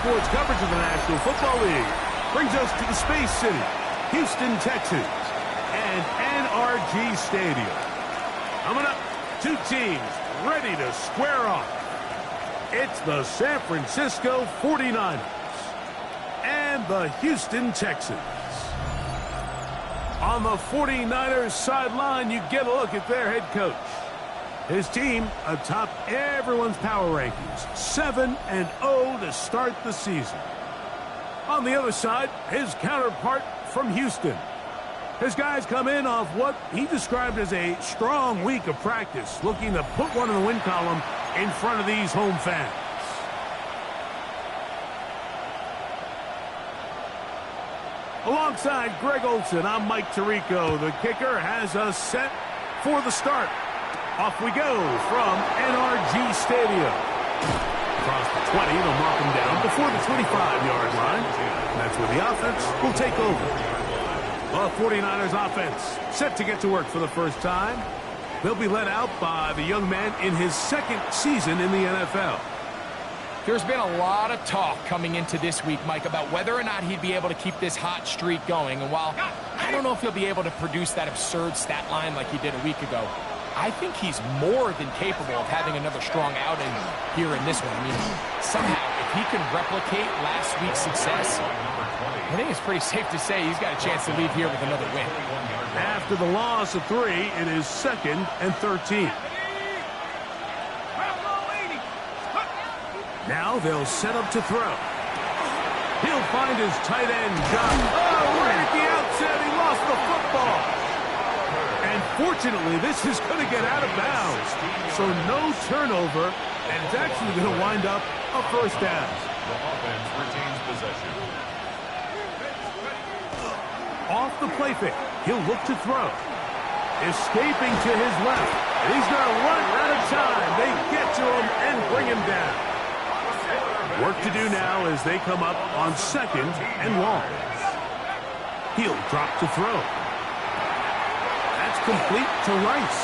sports coverage of the National Football League brings us to the Space City, Houston, Texas, and NRG Stadium. Coming up, two teams ready to square off. It's the San Francisco 49ers and the Houston Texans. On the 49ers sideline, you get a look at their head coach. His team atop everyone's power rankings, 7-0 to start the season. On the other side, his counterpart from Houston. His guys come in off what he described as a strong week of practice, looking to put one in the win column in front of these home fans. Alongside Greg Olson, I'm Mike Tirico. The kicker has us set for the start. Off we go from NRG Stadium. Across the 20, they'll mark him down before the 25-yard line. That's where the offense will take over. The 49ers offense set to get to work for the first time. They'll be led out by the young man in his second season in the NFL. There's been a lot of talk coming into this week, Mike, about whether or not he'd be able to keep this hot streak going. And while I don't know if he'll be able to produce that absurd stat line like he did a week ago, I think he's more than capable of having another strong outing here in this one. I mean, somehow, if he can replicate last week's success, I think it's pretty safe to say he's got a chance to leave here with another win. After the loss of 3, it is 2nd and 13. Now they'll set up to throw. He'll find his tight end, John. Oh, right at the outset, he lost the football. And fortunately, this is going to get out of bounds. So no turnover, and it's actually going to wind up a first down. The offense retains possession. Off the play fake, he'll look to throw. Escaping to his left, and he's going to run out of time. They get to him and bring him down. Work to do now as they come up on 2nd and long. He'll drop to throw. That's complete to Rice.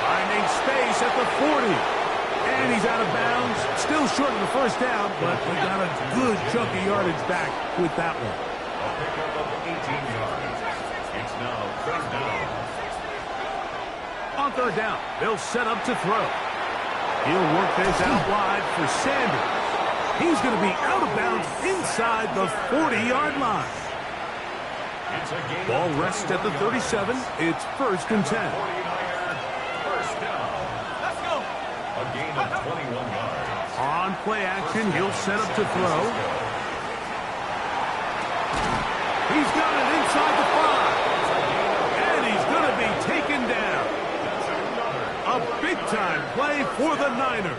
Finding space at the 40. And he's out of bounds. Still short of the first down, but he got a good chunk of yardage back with that one. A pickup of 18 yards. It's now 3rd down. On 3rd down, they'll set up to throw. He'll work this out wide for Sanders. He's going to be out of bounds inside the 40-yard line. Ball rests at the 37. It's 1st and 10. 49er, first down. Let's go. A gain of 21 yards. On play action, he'll set up to throw. He's got it inside the 5. And he's going to be taken down. A big-time play for the Niners.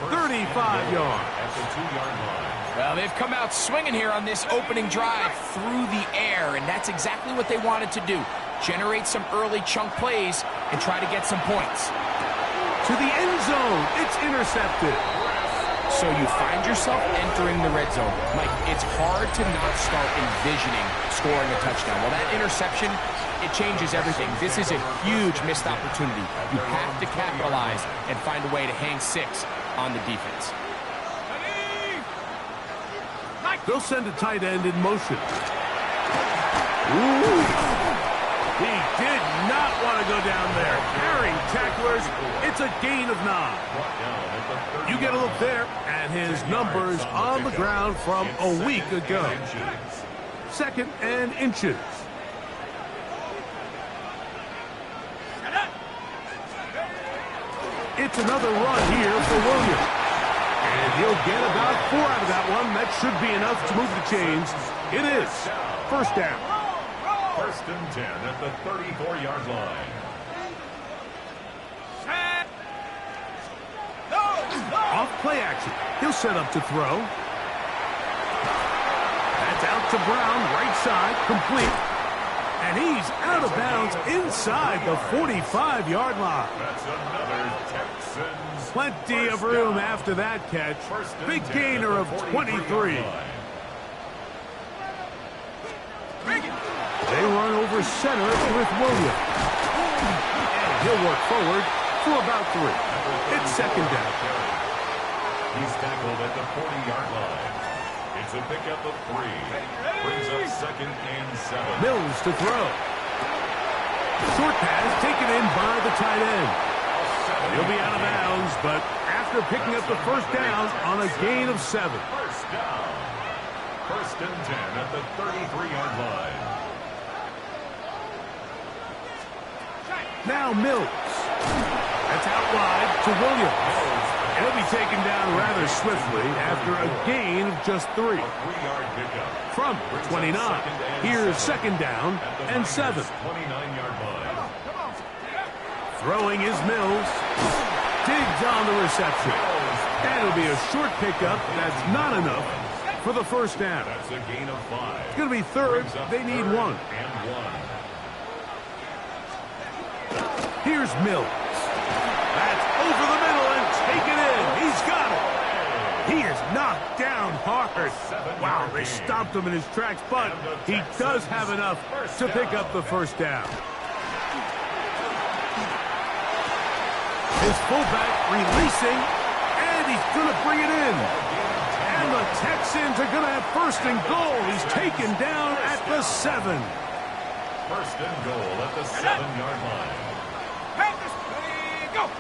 35 yards. At the 2-yard line. Well, they've come out swinging here on this opening drive through the air, and that's exactly what they wanted to do. Generate some early chunk plays and try to get some points. To the end zone, it's intercepted. So you find yourself entering the red zone. Mike, it's hard to not start envisioning scoring a touchdown. Well, that interception, it changes everything. This is a huge missed opportunity. You have to capitalize and find a way to hang 6 on the defense. They'll send a tight end in motion. Ooh. He did not want to go down there. Carrying tacklers, it's a gain of 9. You get a look there at his numbers on the ground from a week ago. 2nd and inches. It's another run here for Williams. And he'll get about 4 out of that one. That should be enough to move the chains. It is 1st down. 1st and 10 at the 34-yard line. Off play action. He'll set up to throw. That's out to Brown, right side, complete. And he's out of bounds inside the 45-yard line. That's another Texans. Plenty of room after that catch. Big gainer of 23. They run over center with Williams. And he'll work forward for about 3. It's 2nd down. He's tackled at the 40-yard line. It's a pickup of 3. Brings up 2nd and 7. Mills to throw. Short pass taken in by the tight end. He'll be out of bounds, but after picking up the first down on a gain of 7. First down. 1st and 10 at the 33-yard line. Now Mills. That's out wide to Williams. He'll be taken down rather swiftly after a gain of just 3. A 3-yard pickup. From the 29. Here's 2nd down and 7. 29-yard line. Throwing is Mills. Digs on the reception. And it'll be a short pickup. That's not enough for the first down. That's a gain of 5. It's going to be 3rd. They need 1. And 1. Here's Mills. That's over the middle and taken in. He's got it. He is knocked down hard. Wow, they stopped him in his tracks, but he does have enough to pick up the first down. His fullback releasing, and he's going to bring it in. And the Texans are going to have 1st and goal. He's taken down at the 7. 1st and goal at the 7-yard line. Go!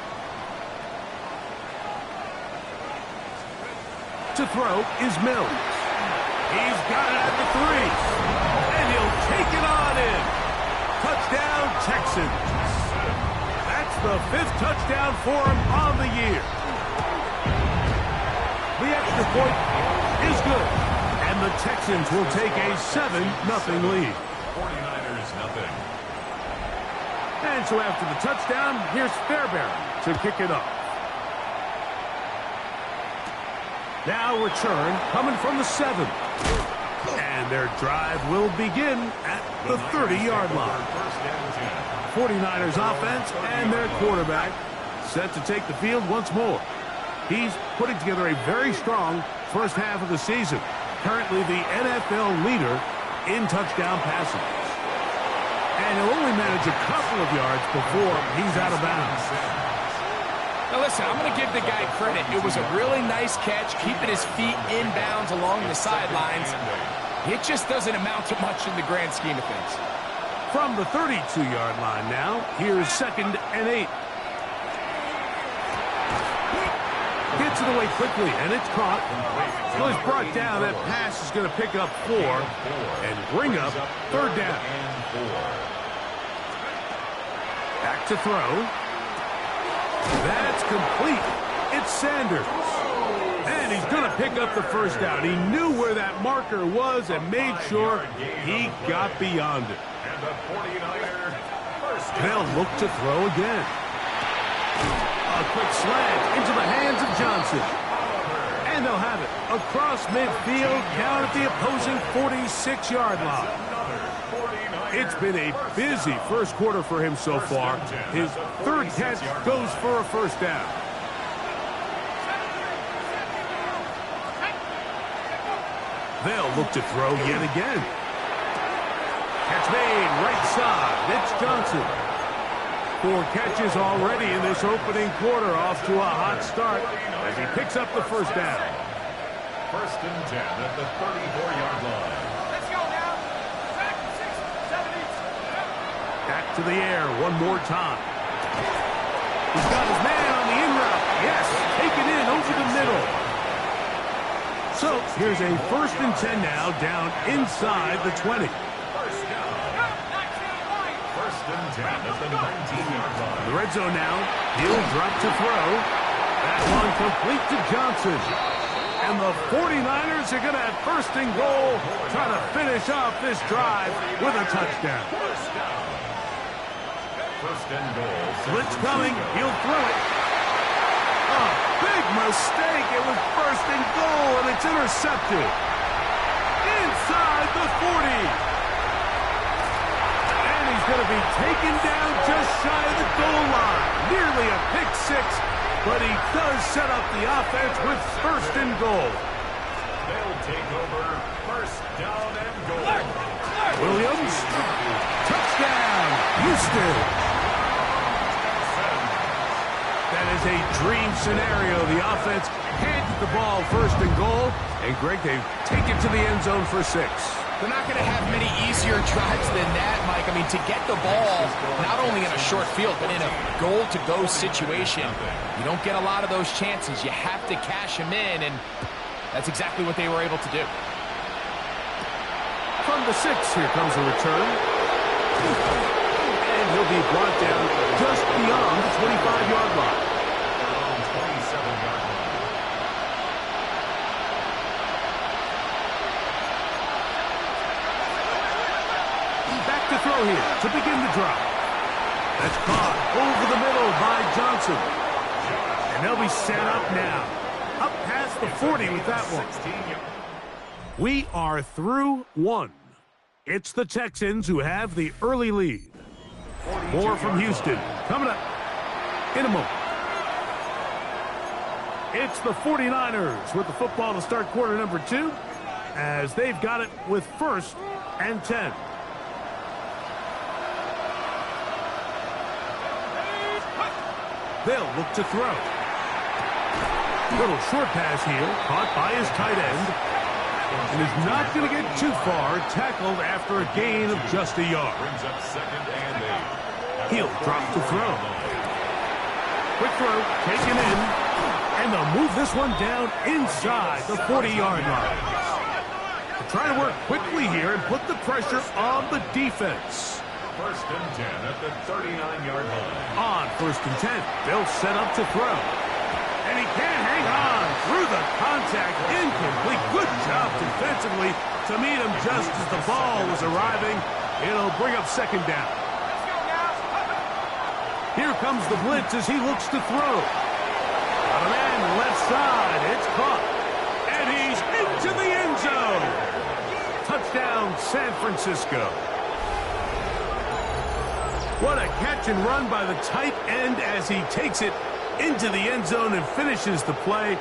To throw is Mills. He's got it at the 3. And he'll take it on in. Touchdown, Texans. That's the 5th touchdown for him on the year. The extra point is good. And the Texans will take a 7-0 lead. 49ers nothing. And so after the touchdown, here's Fairbairn to kick it off. Now return coming from the 7. And their drive will begin at the 30-yard line. 49ers offense and their quarterback set to take the field once more. He's putting together a very strong first half of the season. Currently the NFL leader in touchdown passes. And he'll only manage a couple of yards before he's out of bounds. Now listen, I'm going to give the guy credit. It was a really nice catch, keeping his feet in bounds along the sidelines. It just doesn't amount to much in the grand scheme of things. From the 32-yard line now, here's 2nd and 8. Gets it away quickly, and it's caught. Well, it's brought down. That pass is going to pick up 4 and bring up 3rd down. Back to throw. That's complete. It's Sanders. And he's going to pick up the first down. He knew where that marker was and made sure he got beyond it. And the 49er first down. They'll look to throw again. A quick slant into the hands of Johnson. And they'll have it across midfield down at the opposing 46-yard line. It's been a busy first quarter for him so far. His 3rd catch goes for a first down. They'll look to throw yet again. Catch made right side. It's Johnson. 4 catches already in this opening quarter, off to a hot start as he picks up the first down. 1st and 10 at the 34-yard line. Back to the air one more time. He's got his man on the in route. Yes, take it in over the middle. So here's a 1st and 10 now, down inside the 20. 1st down. 1st and 10 at the 19-yard line. The red zone now. He'll drop to throw. That one complete to Johnson. And the 49ers are going to have 1st and goal, trying to finish off this drive with a touchdown. 1st and goal. Blitz coming. He'll throw it. Oh, big mistake. It was 1st and goal, and it's intercepted. Inside the 40. And he's going to be taken down just shy of the goal line. Nearly a pick 6, but he does set up the offense with 1st and goal. They'll take over 1st down and goal. Williams. Touchdown, Houston. That is a dream scenario. The offense handed the ball first and goal. And, Greg, they take it to the end zone for 6. They're not going to have many easier drives than that, Mike. I mean, to get the ball not only in a short field, but in a goal-to-go situation, you don't get a lot of those chances. You have to cash them in, and that's exactly what they were able to do. From the 6, here comes a return. And he'll be brought down just beyond the 25-yard line. 27-yard line. Back to throw here to begin the drive. That's caught over the middle by Johnson. And they'll be set up now. Up past the 40 with that one. We are through 1. It's the Texans who have the early lead. More from Houston coming up in a moment. It's the 49ers with the football to start quarter number 2 as they've got it with 1st and 10. They'll look to throw. Little short pass here, caught by his tight end. And is not going to get too far, tackled after a gain of just a yard. Brings up 2nd and 8. He'll drop to throw. Quick throw, taken in. And they'll move this one down inside the 40-yard line. They're trying to work quickly here and put the pressure on the defense. 1st and 10 at the 39-yard line. On 1st and 10, they'll set up to throw. And he can't hang on through the contact. Incomplete. Good job defensively to meet him just as the ball was arriving. It'll bring up 2nd down. Here comes the blitz as he looks to throw. Got a man left side. It's caught. And he's into the end zone. Touchdown, San Francisco. What a catch and run by the tight end as he takes it into the end zone and finishes the play.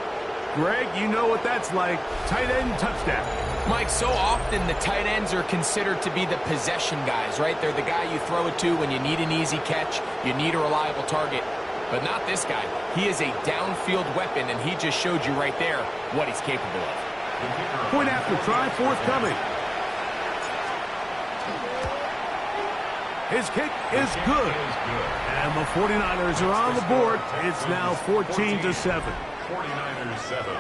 Greg, you know what that's like. Tight end touchdown. Mike, so often the tight ends are considered to be the possession guys, right? They're the guy you throw it to when you need an easy catch, you need a reliable target. But not this guy. He is a downfield weapon, and he just showed you right there what he's capable of. Point after try, forthcoming. His kick is good. And the 49ers are on the board. It's now 14-7. 49ers 7.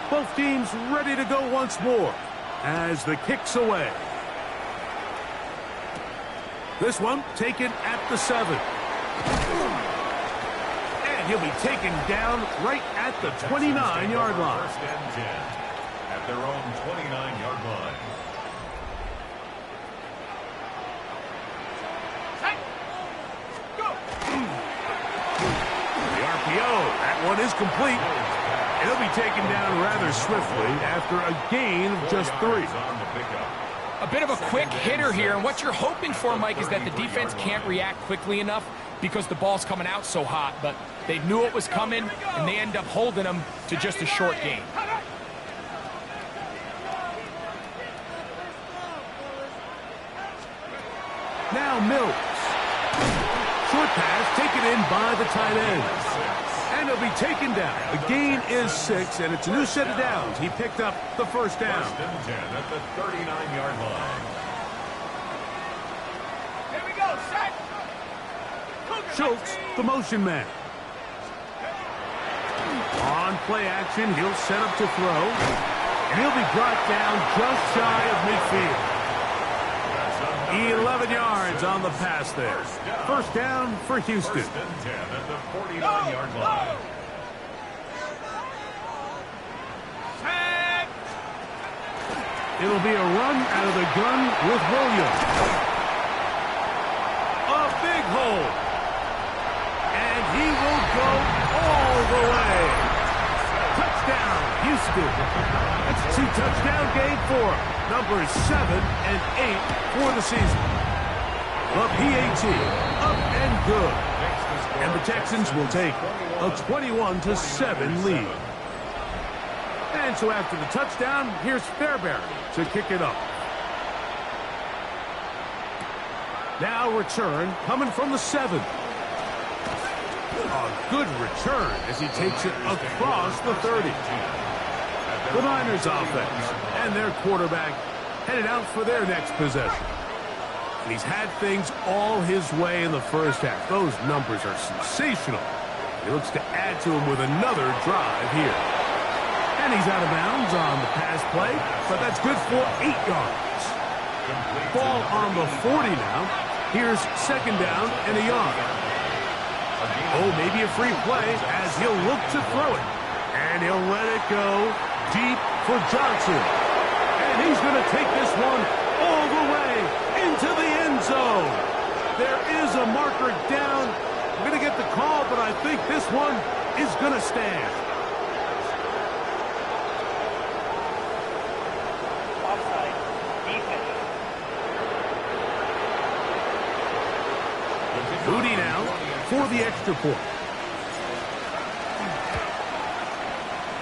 Both teams ready to go once more as the kick's away. This one taken at the 7. And he'll be taken down right at the 29-yard line. 1st and 10 at their own 29-yard line. The RPO, that one is complete. He'll be taken down rather swiftly after a gain of just 3. A bit of a quick hitter here, and what you're hoping for, Mike, is that the defense can't react quickly enough because the ball's coming out so hot, but they knew it was coming, and they end up holding them to just a short gain. Now Mills. Short pass taken in by the tight end. And he'll be taken down. The gain is 6, and it's a new set of downs. He picked up the 1st down. 1st and 10 at the 39-yard line. Here we go, set. Schultz, the motion man. On play action, he'll set up to throw. And he'll be brought down just shy of midfield. 11 yards on the pass there. 1st down for Houston. 1st and 10 at the 49-yard line. It'll be a run out of the gun with Williams. A big hole. And he will go all the way. Touchdown, Houston. That's a 2-touchdown game for him. Numbers 7 and 8 for the season. The PAT up and good. And the Texans will take a 21-7 lead. And so after the touchdown, here's Fairbairn to kick it up. Now return coming from the 7. A good return as he takes it across the 30. The Niners offense and their quarterback headed out for their next possession. And he's had things all his way in the first half. Those numbers are sensational. He looks to add to them with another drive here. And he's out of bounds on the pass play, but that's good for 8 yards. Ball on the 40 now. Here's second down and a yard. Oh, maybe a free play as he'll look to throw it. And he'll let it go deep for Johnson. And he's going to take this one all the way into the end zone. There is a marker down. I'm going to get the call, but I think this one is going to stand. Moody now for the extra point.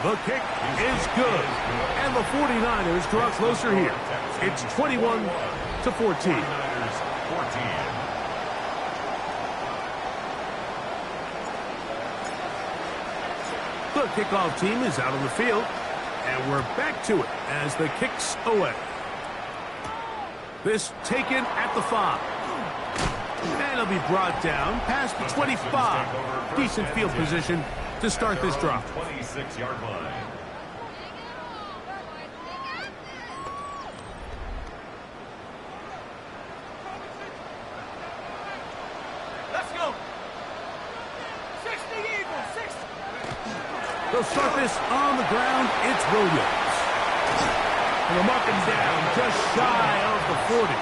The kick is good. And the 49ers draw closer here. It's 21-14. The kickoff team is out on the field. And we're back to it as the kick's away. This taken at the 5. And it'll be brought down past the 25. Decent field position to start this drive. 26-yard line. Let's go. 60 Eagles, 60. They'll start this on the ground. It's Williams. And they'll mark him down just shy of the 40.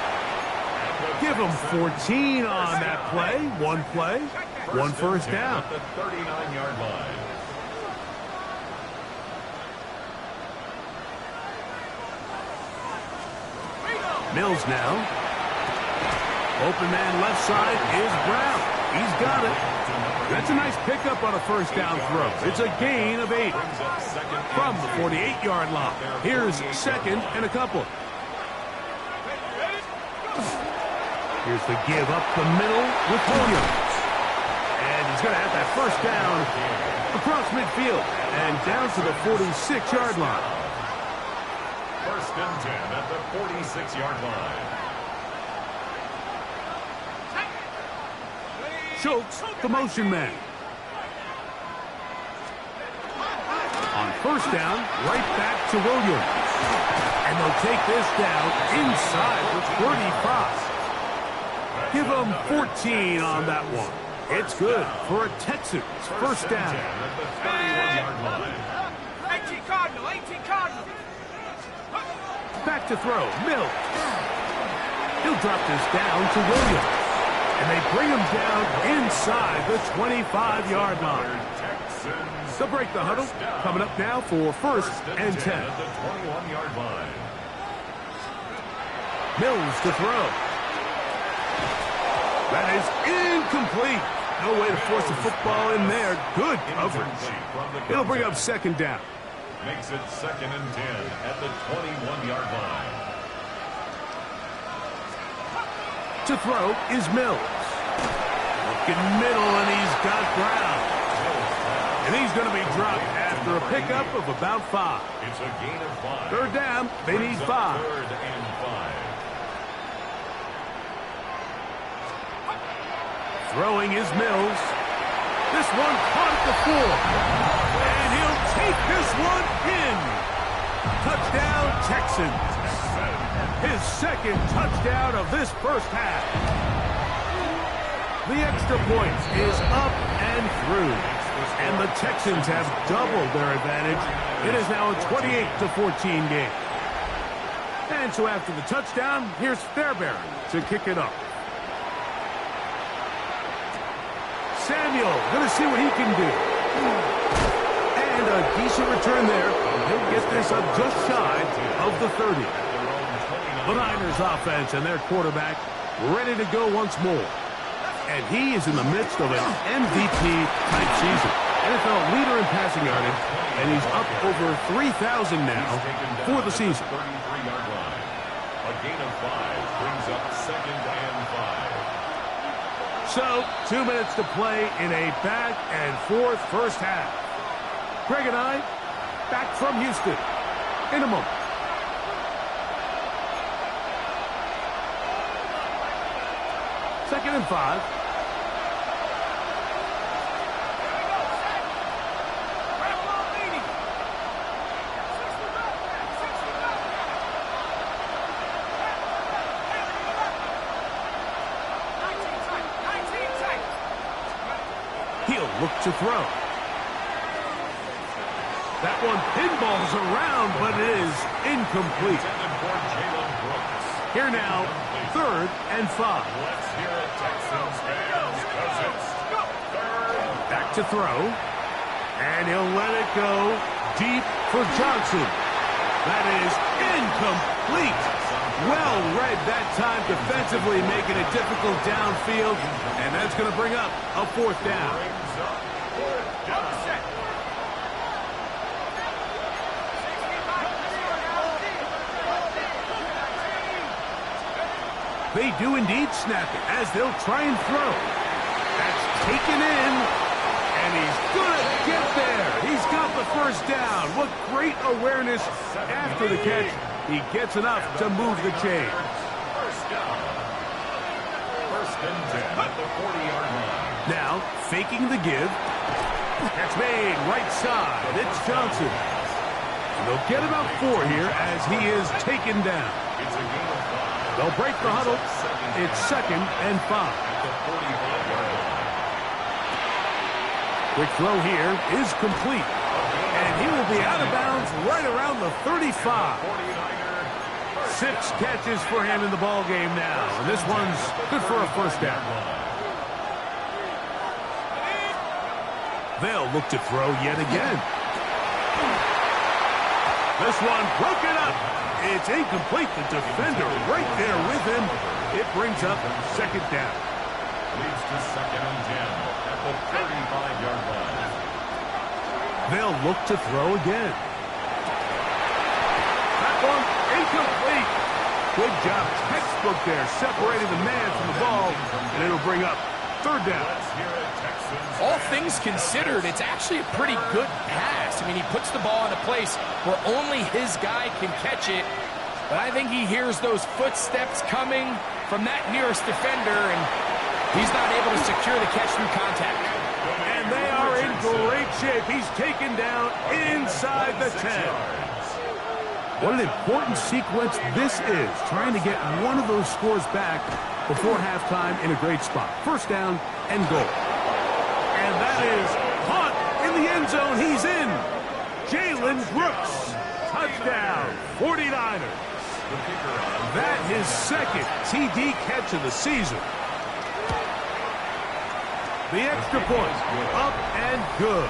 Give him 14 on that play. One play, one first down. At the 39-yard line. Mills now. Open man left side is Brown. He's got it. That's a nice pickup on a first down throw. It's a gain of 8 from the 48-yard line. Here's second and a couple. Here's the give up the middle with Williams. And he's going to have that first down across midfield and down to the 46-yard line. First and 10 at the 46-yard line. Schultz, the motion man. On first down, right back to Williams. And they'll take this down inside the 35. Give them 14 on that one. It's good for a Texans first down. 18 Cardinal, 18 Cardinal. Back to throw, Mills. He'll drop this down to Williams. And they bring him down inside the 25-yard line. They'll break the huddle. Coming up now for first and 10. At the 21-yard line. Mills to throw. That is incomplete. No way to force the football in there. Good coverage. It'll bring up second down. Makes it second and 10 at the 21-yard line. To throw is Mills. Looking middle, and he's got Brown. And he's going to be dropped after a pickup of about 5. It's a gain of 5. Third down, they need 5. Third and 5. Throwing is Mills. This one caught at the 4. And he'll take this one in. Touchdown, Texans. His second touchdown of this first half. The extra point is up and through. And the Texans have doubled their advantage. It is now a 28-14 game. And so after the touchdown, here's Fairbairn to kick it up. Samuel, going to see what he can do. And a decent return there. He'll get this up just shy of the 30. The Niners offense and their quarterback ready to go once more. And he is in the midst of an MVP-type season. NFL leader in passing yardage, and he's up over 3,000 now for the season. 33-yard line. A gain of 5 brings up second and 5. So, 2 minutes to play in a back-and-forth first half. Greg and I, back from Houston in a moment. Second and 5. He'll look to throw. That one pinballs around, but it is incomplete. Here now, third and 5. Let's hear it, Texans fans, because it's third. Back to throw. And he'll let it go deep for Johnson. That is incomplete. Well read that time defensively, making it difficult downfield. And that's going to bring up a fourth down. They do indeed snap it as they'll try and throw. That's taken in, and he's going to get there. He's got the first down. What great awareness after the catch. He gets enough to move the chains. First down. First and 10 at the 40-yard line. Now, faking the give. Catch made right side. It's Johnson. And they'll get about 4 here as he is taken down. It's a game of 5. They'll break the huddle. It's second and 5. At the 45-yard line. Quick throw here is complete. And he will be out of bounds right around the 35. 6 catches for him in the ball game now. And this one's good for a first down. They'll look to throw yet again. This one broken up. It's incomplete. The defender right there with him. It brings up second down. Leads to second and 10 at the 35-yard line. They'll look to throw again. That one incomplete. Good job. Textbook there, separating the man from the ball, and it'll bring up third down. Let's hear it, Texans. All things considered, it's actually a pretty good pass. I mean, he puts the ball in a place where only his guy can catch it. But I think he hears those footsteps coming from that nearest defender, and he's not able to secure the catch through contact. And they are in great shape. He's taken down inside the 10. What an important sequence this is, trying to get one of those scores back before halftime in a great spot. First down and goal. And that is caught in the end zone. He's in. Jalen Brooks. Touchdown, 49ers. That his second TD catch of the season. The extra point, up and good.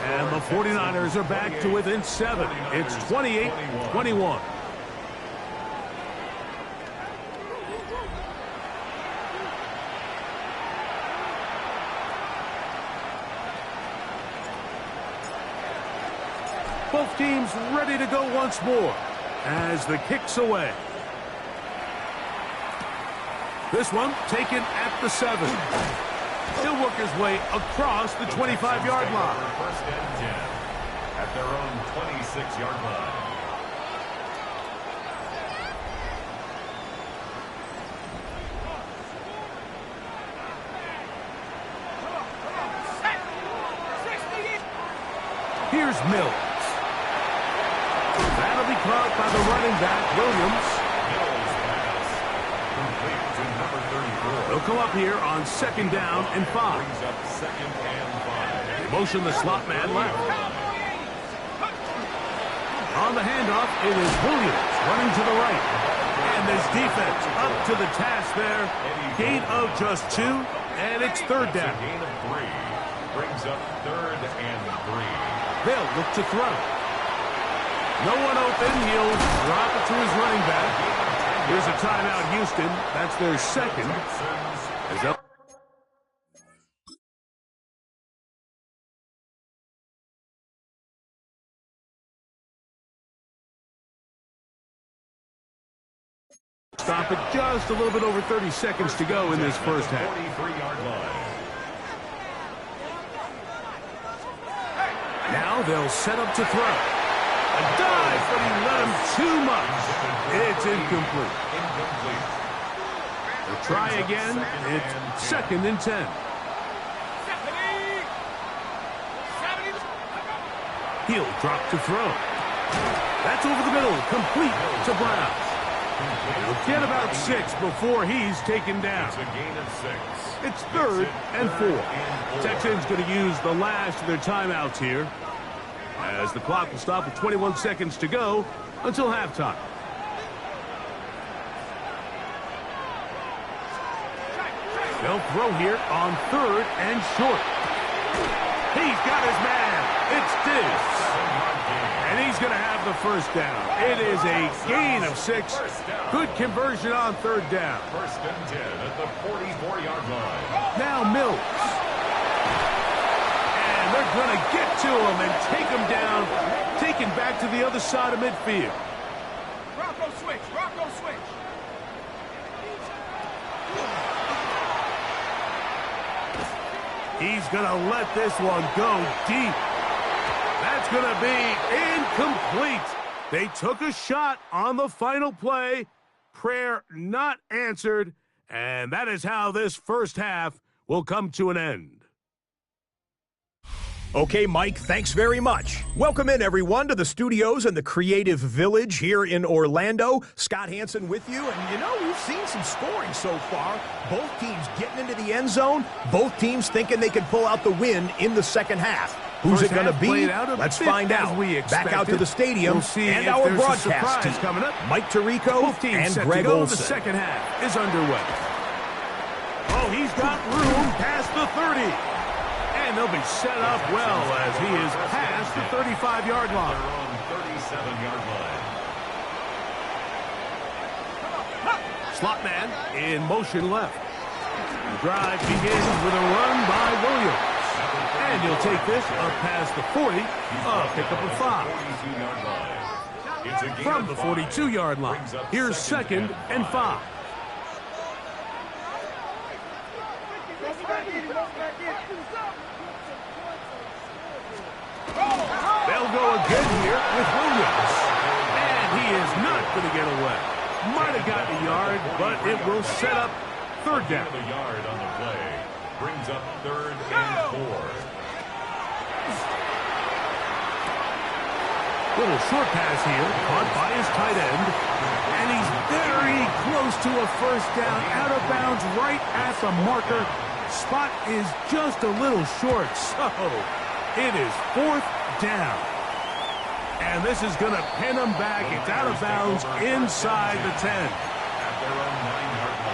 And the 49ers are back to within 7. It's 28-21. Both teams ready to go once more as the kick's away. This one taken at the 7. He'll work his way across the 25-yard line. First and 10 at their own 26-yard line. Here's Mills. That'll be caught by the running back, Williams. Mills pass. Complete to number 34. They'll come up here on second down and 5. Brings up second and 5. They motion the slot man left. On the handoff, it is Williams running to the right. And this defense up to the task there. Gain of just 2, and it's third down. Gain of 3. Brings up third and 3. They'll look to throw. No one open. He'll drop it to his running back. Here's a timeout, Houston. That's their second. As they'll Stop it just a little bit over 30 seconds to go in this first half. 43-yard line. Now they'll set up to throw. A dive, but he let him too much. It's incomplete. They'll try again. It's 2nd and 10. He'll drop to throw. That's over the middle, complete to Brown. He'll get about 6 before he's taken down. It's a gain of 6. It's 3rd and 4. Texans going to use the last of their timeouts here, as the clock will stop with 21 seconds to go until halftime. They'll throw here on 3rd and short. He's got his man. It's Diggs. And he's going to have the first down. It is a gain of 6. Good conversion on 3rd down. 1st and 10 at the 44-yard line. Now Mills. And they're going to get to him and take him down. Taken back to the other side of midfield. Rocco switch. Rocco switch. He's going to let this one go deep. That's going to be incomplete. They took a shot on the final play. Prayer not answered. And that is how this first half will come to an end. Okay, Mike, thanks very much. Welcome in, everyone, to the studios in the Creative Village here in Orlando. Scott Hansen with you, and, you know, we've seen some scoring so far. Both teams getting into the end zone. Both teams thinking they can pull out the win in the second half. Who's it going to be? Let's find out. Back out to the stadium and our broadcast team. Coming up. Mike Tirico and Greg Olson. The second half is underway. Oh, he's got room past the 30. And they'll be set up well as he is past the 35-yard line. They're on 37-yard line. Slot man in motion left. The drive begins with a run by Williams. And he'll take this up past the 40, pick up a 5. From the 42-yard line, here's 2nd and 5. They'll go again here with Williams. And he is not going to get away. Might have gotten a yard, but it will set up 3rd down. The yard on the play brings up 3rd and 4. Little short pass here, caught by his tight end. And he's very close to a first down, out of bounds, right at the marker. Spot is just a little short, so it is 4th down. And this is going to pin him back. It's out of bounds inside the 10.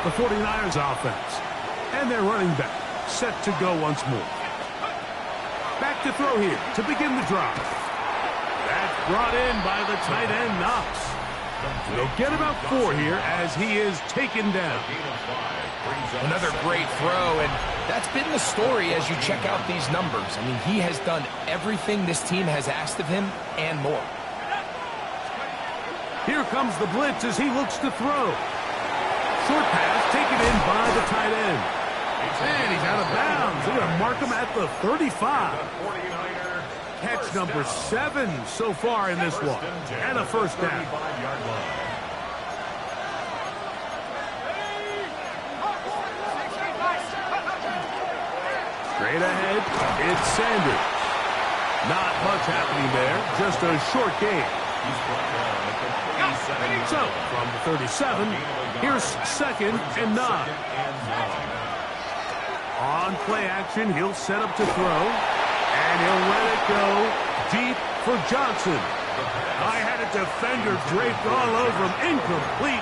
The 49ers offense. And their running back set to go once more. Back to throw here to begin the drive. That's brought in by the tight end, Knox. They'll get about 4 here as he is taken down. Another great throw, and that's been the story as you check out these numbers. I mean, he has done everything this team has asked of him and more. Here comes the blitz as he looks to throw. Short pass taken in by the tight end. And he's out of bounds. They're going to mark him at the 35. Catch number 7 so far in this one. And a first down. Straight ahead, it's Sanders. Not much happening there, just a short game. So, from the 37, here's 2nd and 9. On play action, he'll set up to throw, and he'll let it go deep for Johnson. I had a defender draped all over him, incomplete.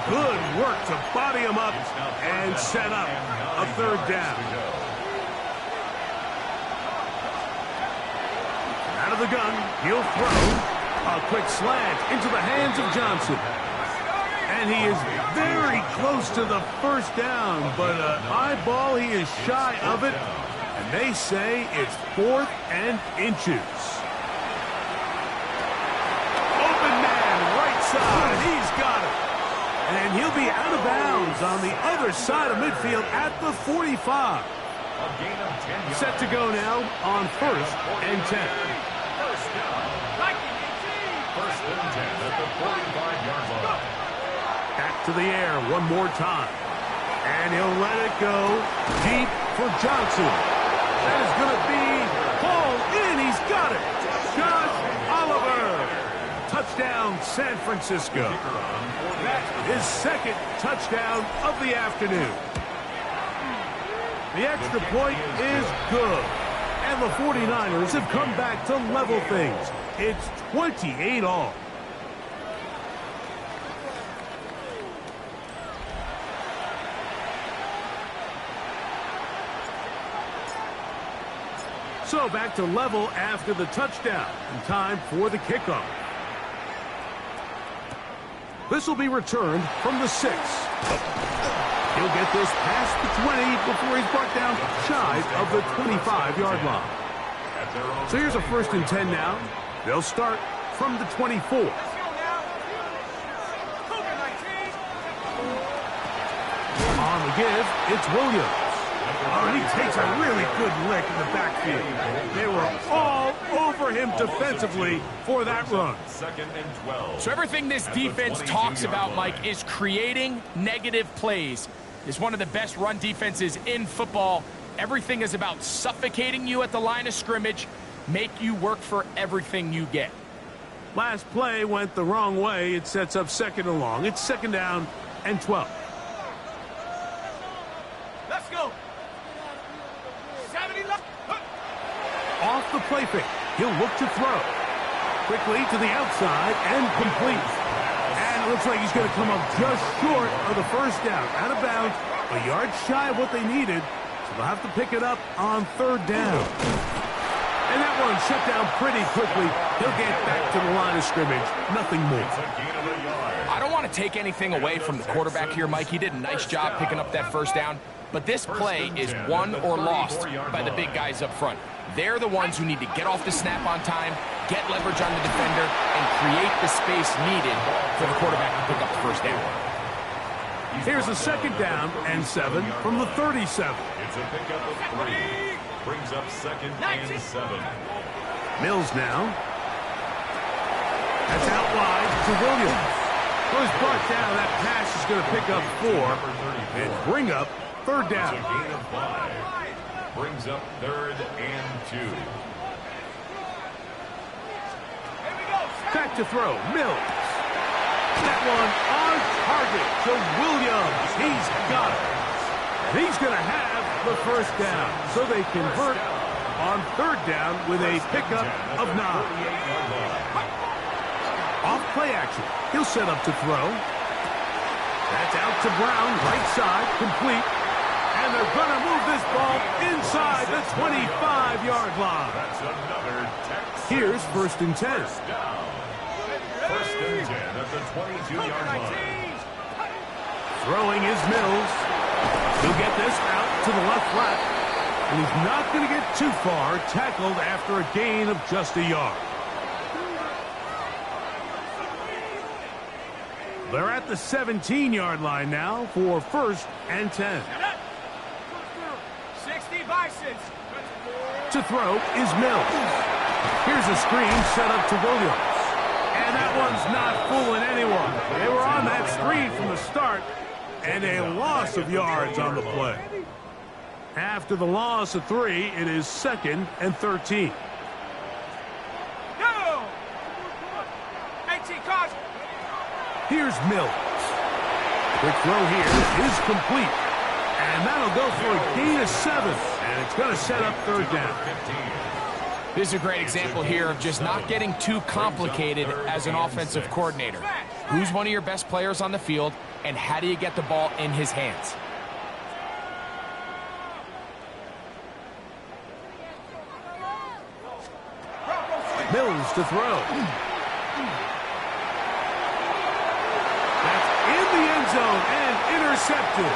Good work to body him up and set up a 3rd down. Out of the gun, he'll throw. A quick slant into the hands of Johnson. And he is very close to the first down, but an eyeball, he is shy of it. And they say it's 4th and inches. Open man, right side. He's got it. And he'll be out of bounds on the other side of midfield at the 45. Set to go now on 1st and 10. First down. First and 10 at the 45-yard line. Back to the air one more time. And he'll let it go deep for Johnson. That is going to be hauled in. He's got it. Josh Oliver. Touchdown, San Francisco. His second touchdown of the afternoon. The extra point is good. And the 49ers have come back to level things. It's 28-all. So back to level after the touchdown. And time for the kickoff. This will be returned from the 6. He'll get this past the 20 before he's brought down shy of the 25-yard line. So here's a 1st and 10 now. They'll start from the 24. On the give, it's Williams. Oh, and he takes a really good lick in the backfield. They were all over him defensively for that run. So everything this defense talks about, Mike, is creating negative plays. It's one of the best run defenses in football. Everything is about suffocating you at the line of scrimmage, make you work for everything you get. Last play went the wrong way. It sets up 2nd and long. It's 2nd down and 12. Let's go. 70 left. Off the play fake. He'll look to throw. Quickly to the outside and complete. And it looks like he's going to come up just short of the 1st down. Out of bounds, a yard shy of what they needed. So they'll have to pick it up on 3rd down. And that one shut down pretty quickly. He'll get back to the line of scrimmage. Nothing more. I don't want to take anything away from the quarterback here, Mike. He did a nice job picking up that 1st down. But this play is won or lost by the big guys up front. They're the ones who need to get off the snap on time, get leverage on the defender, and create the space needed for the quarterback to pick up the 1st down. Here's a 2nd down and 7 from the 37. It's a pickup of 3. Brings up 2nd and 7. Mills now. That's out wide to Williams. Well, he's brought down. That pass is going to pick up 4 and bring up 3rd down. It's a gain of 5. Brings up 3rd and 2. Back to throw. Mills. That one on target to Williams. He's got it. And he's going to have the 1st down. So they convert on 3rd down with a pickup of 9. Off play action. He'll set up to throw. That's out to Brown, right side, complete. And they're going to move this ball inside the 25-yard line. Here's 1st and 10. 1st and 10 at the 22-yard line. Throwing is Mills. He'll get this out to the left flat. And he's not going to get too far, tackled after a gain of just a yard. They're at the 17-yard line now for 1st and 10. 60 Bisons. To throw is Mills. Here's a screen set up to Williams. And that one's not fooling anyone. They were on that screen from the start, and a loss of yards on the play. After the loss of 3, it is 2nd and 13. Go! 18 cards. Here's Mills. Quick throw here is complete. And that'll go for a gain of 7. And it's going to set up 3rd down. This is a great example here of just not getting too complicated as an offensive coordinator. Who's one of your best players on the field, and how do you get the ball in his hands? Mills to throw. That's in the end zone and intercepted.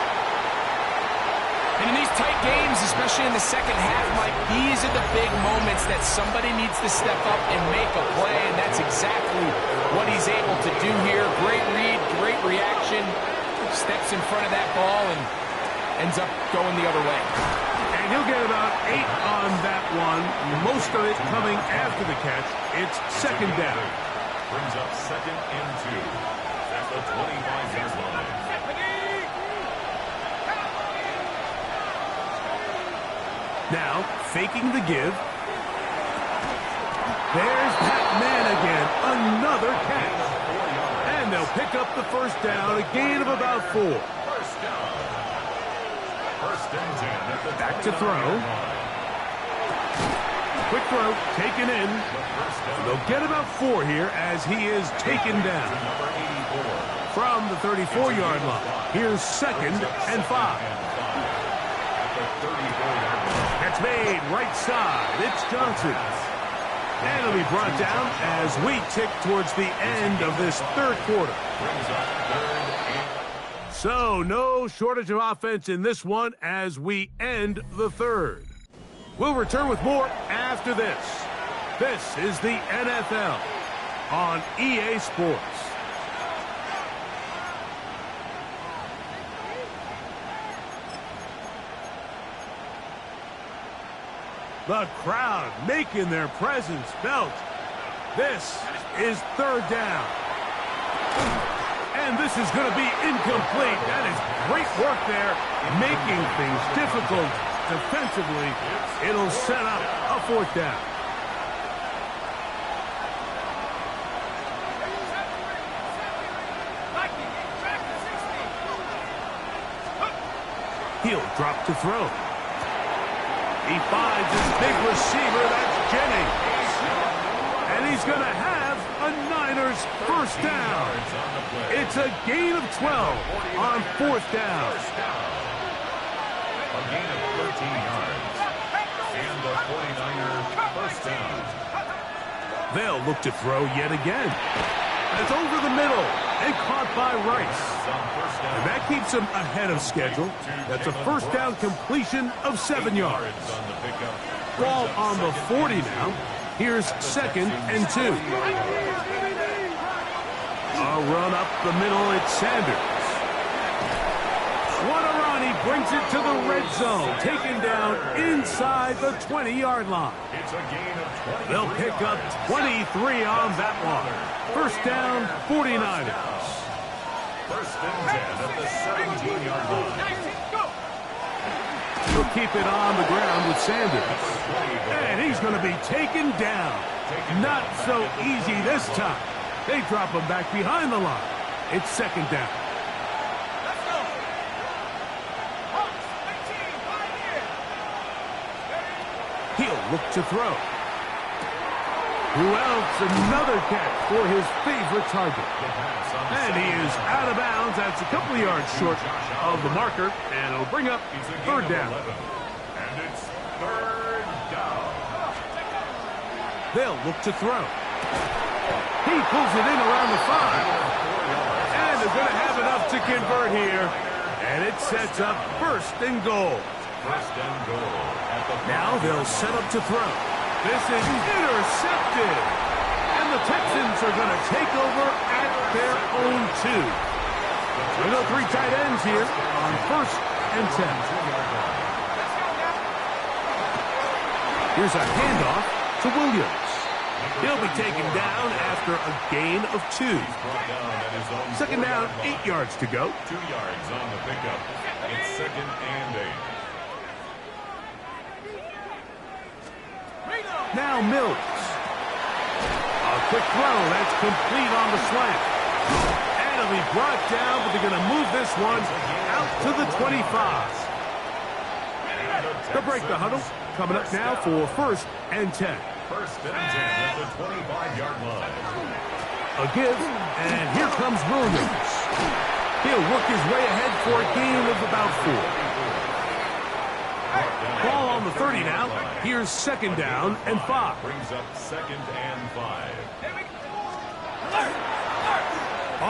And in these tight games, especially in the second half, Mike, these are the big moments that somebody needs to step up and make a play, and that's exactly what he's able to do here. Great read, great reaction, steps in front of that ball and ends up going the other way. And he'll get about 8 on that one, most of it coming after the catch. It's second down. Brings up second and 2 at the 25-yard line. Now, faking the give. There's that man again. Another catch. And they'll pick up the first down, a gain of about 4. First down. First and 10 at the Back to throw. Quick throw, taken in. They'll get about 4 here as he is taken down. Number 84. From the 34-yard line. Here's second and 5. That's made right side. It's Johnson. And it'll be brought down as we tick towards the end of this third quarter. So no shortage of offense in this one as we end the third. We'll return with more after this. This is the NFL on EA Sports. The crowd making their presence felt. This is third down. And this is going to be incomplete. That is great work there, making things difficult defensively. It'll set up a fourth down. He'll drop to throw. He finds his big receiver, that's Jennings. And he's going to have a Niners first down. It's a gain of 12 on fourth down. A gain of 13 yards. And the 49ers first down. They'll look to throw yet again. It's over the middle and caught by Rice. And that keeps him ahead of schedule. That's a first down completion of 7 yards. Ball on the 40 now. Here's second and 2. A run up the middle, it's Sanders. What a run, he brings it to the red zone. Taken down inside the 20-yard line. They'll pick up 23 on that one. First down, 49ers. First and 10 at the 17-yard line. He'll keep it on the ground with Sanders. And he's going to be taken down. Not so easy this time. They drop him back behind the line. It's second down. He'll look to throw. Who else? Another catch for his favorite target. And he is out of bounds. That's a couple of yards short of the marker. And it'll bring up third down. And it's third down. They'll look to throw. He pulls it in around the 5. And they're going to have enough to convert here. And it sets up first and goal. First and goal. Now they'll set up to throw. This is intercepted. And the Texans are going to take over at their own 2. We go 3 tight ends here on first and 10. Here's a handoff to Williams. He'll be taken down after a gain of 2. Second down, 8 yards to go. 2 yards on the pickup. It's second and 8. Now Mills. A quick throw. That's complete on the slant. And it'll be brought down, but they're going to move this one out to the 25. They'll break the huddle. Coming up now for first and 10. First and 10 at the 25-yard line. A give, and here comes Williams. He'll work his way ahead for a gain of about 4. Ball on the 30 now. Here's second down and 5. Brings up second and 5.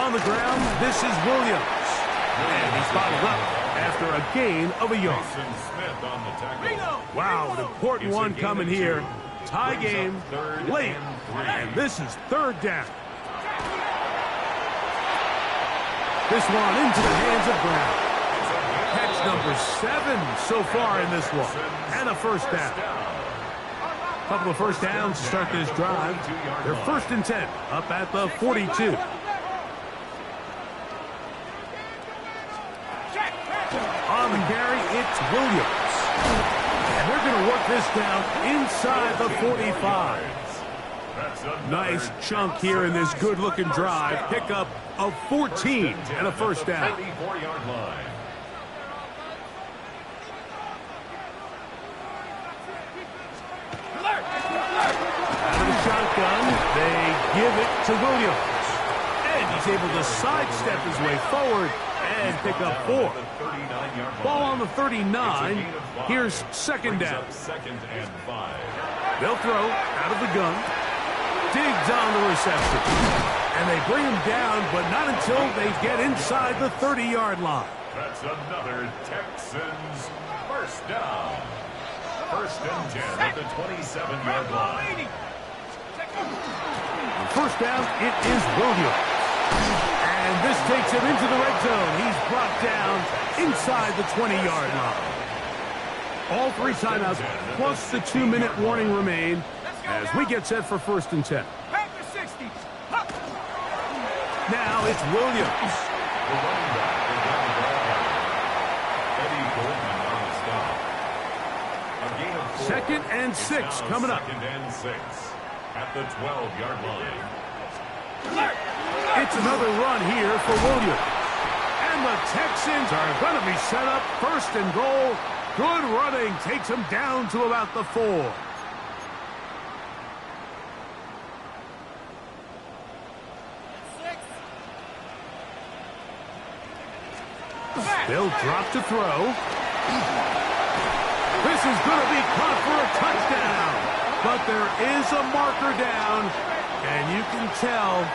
On the ground, this is Williams. And he's bottled up after a gain of a yard. Mason Smith on the tackle. Wow, an important It's a one gain coming of 2. here. Tie Brings up game, third late, and 3. and this is third down. This one into the hands of Brown. Catch number 7 so far in this one, and a first down. Couple of first downs to start this drive. They're 1st and 10, up at the 42. On the carry, it's Williams. And they're going to work this down inside the 45. Nice chunk here in this good-looking drive. Pickup of 14 and a first down. 34-yard line. Out of the shotgun, they give it to Williams. And he's able to sidestep his way forward and pick up 4. Ball on the 39. Here's second down. Second and 5. They'll throw out of the gun. Diggs on the reception. And they bring him down, but not until they get inside the 30-yard line. That's another Texans first down. 1st and 10 at the 27-yard line. On first down, it is Williams. And this takes him into the red zone. He's brought down inside the 20-yard line. All 3 timeouts plus the 2-minute warning remain as we get set for 1st and 10. Now it's Williams. The running back for Eddie Goldman on the stop. A gain of 4. 2nd and 6 coming up. 2nd and 6 at the 12-yard line. It's another run here for Williams. And the Texans are going to be set up 1st and goal. Good running takes him down to about the 4. They'll drop to throw. This is going to be caught for a touchdown. But there is a marker down, and you can tell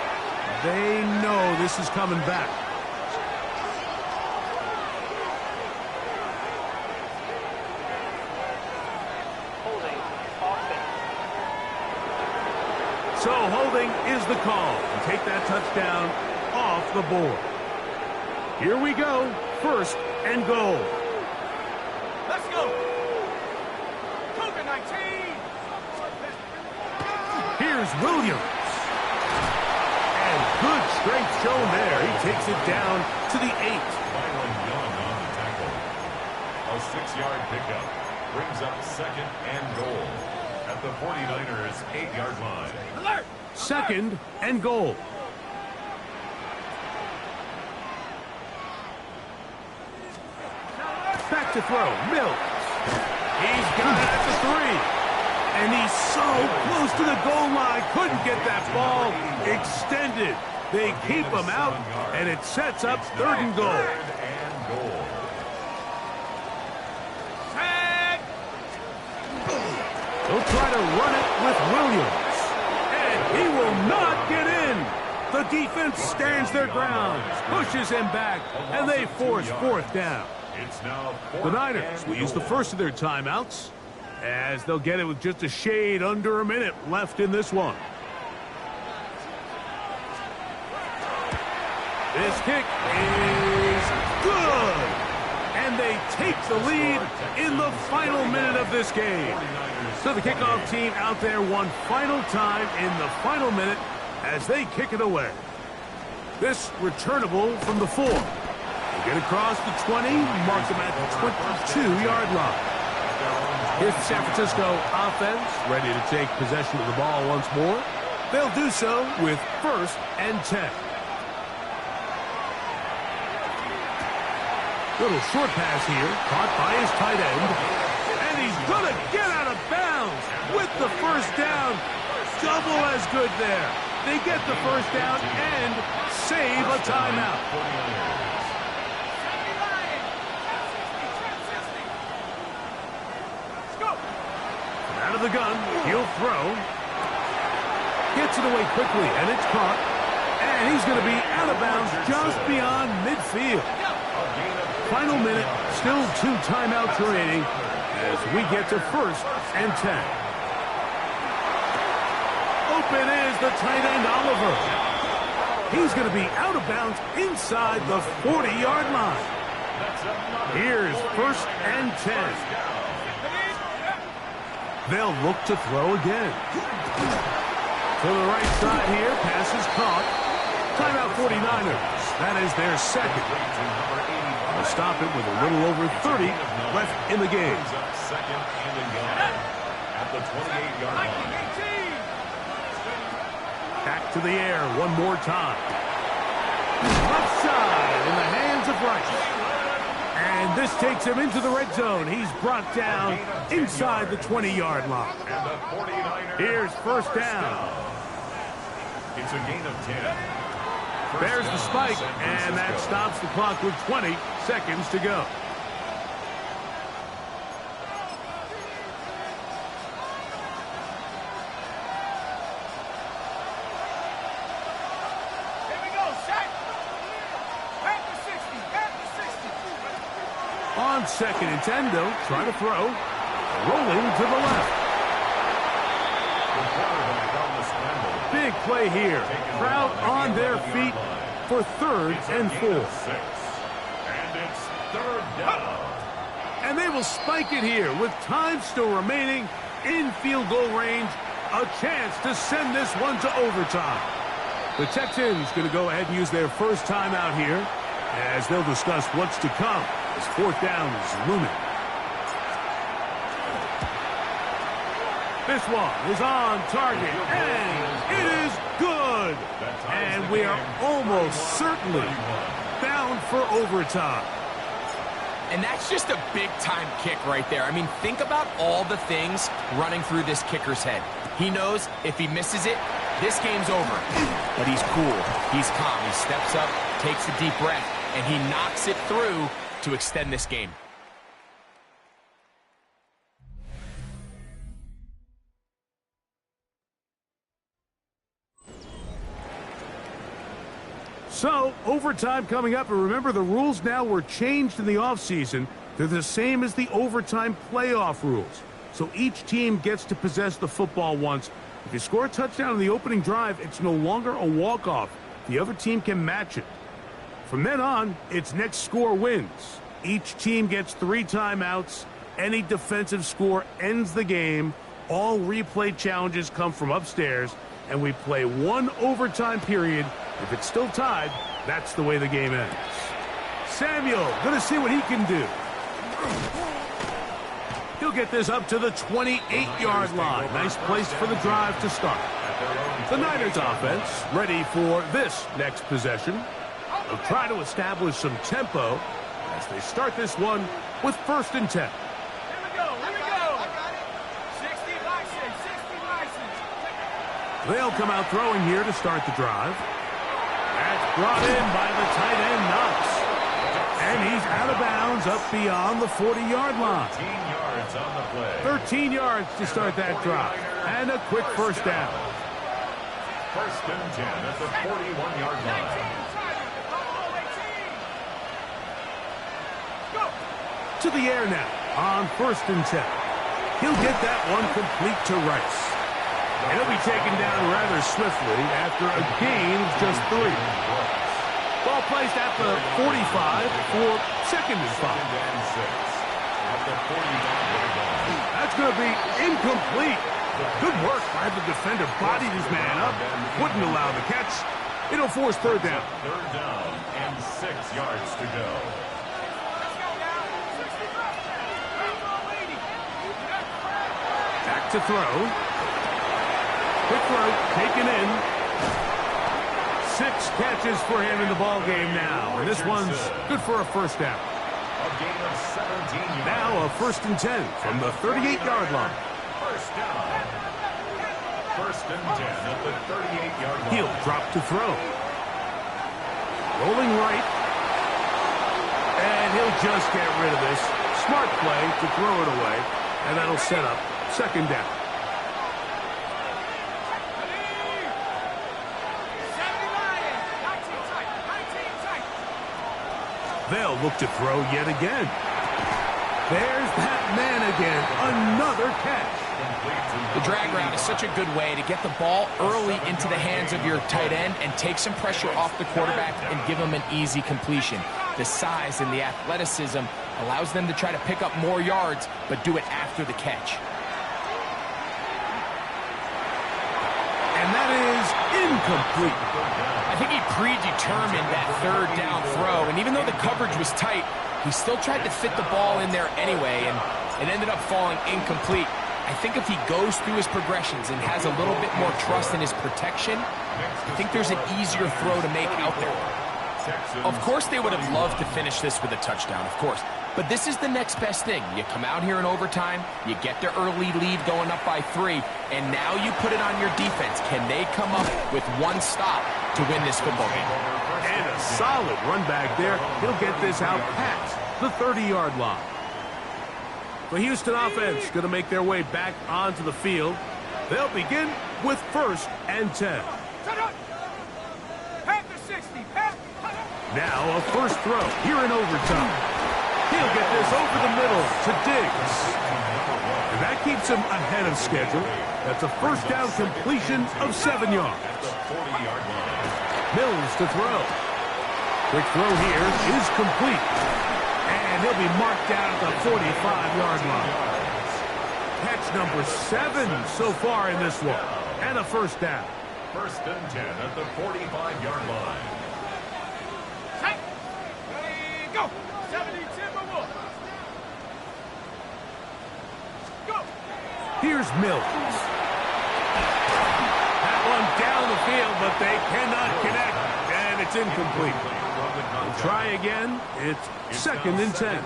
they know this is coming back. So holding is the call. And take that touchdown off the board. Here we go. 1st and goal. Let's go. Cougar 19. Here's Williams. And good strength shown there. He takes it down to the 8. Byron Young on the tackle. A 6-yard pickup brings up 2nd and goal at the 49ers 8-yard line. Alert. 2nd and goal. Back to throw. Mills. He's got it at the 3. And he's so close to the goal line. Couldn't get that ball extended. They keep him out, and it sets up 3rd and goal. 3rd and goal. Tag. They'll try to run it with Williams. And he will not get in. The defense stands their ground, pushes him back, and they force 4th down. It's now The Niners will use the first of their timeouts as they'll get it with just a shade under a minute left in this one. This kick is good. And they take the lead in the final minute of this game. So the kickoff team out there one final time in the final minute as they kick it away. This returnable from the 4. They get across the 20, mark them at the 22-yard line. Here's the San Francisco offense, ready to take possession of the ball once more. They'll do so with 1st and 10. Little short pass here, caught by his tight end. And he's going to get out of bounds with the 1st down. Double as good there. They get the 1st down and save a timeout. Out of the gun, he'll throw. Gets it away quickly, and it's caught. And he's going to be out of bounds just beyond midfield. final minute, still 2 timeouts remaining as we get to 1st and 10. Open is the tight end, Oliver. He's going to be out of bounds inside the 40-yard line. Here's 1st and 10. They'll look to throw again. To the right side here, pass is caught. Timeout 49ers. That is their second. They'll stop it with a little over 30 left in the game. Second and goal at the 28-yard line. Back to the air one more time. Left side in the hands of Rice. And this takes him into the red zone. He's brought down inside the 20-yard line. Here's 1st down. It's a gain of 10. There's the spike, and that stops the clock with 20 seconds to go. Here we go, set. Back to 60, back to 60. On 2nd and 10, though, try to throw. Rolling to the left. Big play here. Crowd on their feet for 3rd and 4. And it's 3rd down. And they will spike it here with time still remaining in field goal range. A chance to send this one to overtime. The Texans going to go ahead and use their first timeout here as they'll discuss what's to come as 4th down is looming. This one is on target, and it is good. And we are almost certainly bound for overtime. And that's just a big-time kick right there. I mean, think about all the things running through this kicker's head. He knows if he misses it, this game's over. But he's cool. He's calm. He steps up, takes a deep breath, and he knocks it through to extend this game. So, overtime coming up, and remember the rules now were changed in the offseason. They're the same as the overtime playoff rules. So each team gets to possess the football once. If you score a touchdown in the opening drive, it's no longer a walk-off. The other team can match it. From then on, it's next score wins. Each team gets 3 timeouts. Any defensive score ends the game. All replay challenges come from upstairs, and we play 1 overtime period. If it's still tied, that's the way the game ends. Samuel, going to see what he can do. He'll get this up to the 28-yard line. Nice place for the drive to start. The Niners offense ready for this next possession. They'll try to establish some tempo as they start this one with 1st and 10. Here we go, here we go. 60 license, 60 license. They'll come out throwing here to start the drive. That's brought in by the tight end, Knox. And he's out of bounds up beyond the 40-yard line. 13 yards on the play. 13 yards to start that drive. And a quick 1st down. 1st and 10 at the 41-yard line. To the air now on 1st and 10. He'll get that one complete to Rice. And he'll be taken down rather swiftly after a gain of just 3. Ball placed at the 45 for 2nd and 5. That's going to be incomplete. Good work by the defender. Bodied his man up. Wouldn't allow the catch. It'll force 3rd down. 3rd down and 6 yards to go. Back to throw. Quick throw, taken in. 6 catches for him in the ball game now. And this one's good for a 1st down. A gain of 17 yards. Now a 1st and 10 from the 38-yard line. 1st down. 1st and 10 at the 38-yard line. He'll drop to throw. Rolling right. And he'll just get rid of this. Smart play to throw it away. And that'll set up 2nd down. They'll look to throw yet again. There's that man again. Another catch. The drag route is such a good way to get the ball early into the hands of your tight end and take some pressure off the quarterback and give him an easy completion. The size and the athleticism allows them to try to pick up more yards, but do it after the catch. And that is incomplete. I think he predetermined that third down throw, and even though the coverage was tight, he still tried to fit the ball in there anyway, and it ended up falling incomplete. I think if he goes through his progressions and has a little bit more trust in his protection, I think there's an easier throw to make out there. Of course, they would have loved to finish this with a touchdown, of course. But this is the next best thing. You come out here in overtime, you get the early lead going up by 3, and now you put it on your defense. Can they come up with one stop to win this football game? And a solid run back there. He'll get this out past the 30-yard line. The Houston offense going to make their way back onto the field. They'll begin with 1st and 10. Now a first throw here in overtime. He'll get this over the middle to Diggs. And that keeps him ahead of schedule. That's a first down completion of 7 yards. Mills to throw. Quick throw here is complete. And he'll be marked down at the 45-yard line. Catch number 7 so far in this one. And a first down. 1st and 10 at the 45-yard line. Go! 70, Timberwolves. Go! Here's Mills. That one down the field, but they cannot connect. And it's incomplete. We'll try again. It's 2nd and 10.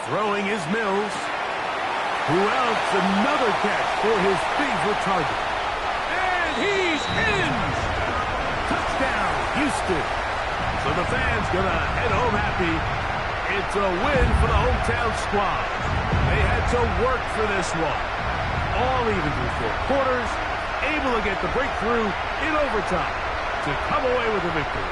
Throwing is Mills. Who else? Another catch for his favorite target. And he's in! Touchdown, Houston. So the fans gonna head home happy. It's a win for the hometown squad. They had to work for this one. All even through 4 quarters, able to get the breakthrough in overtime to come away with a victory.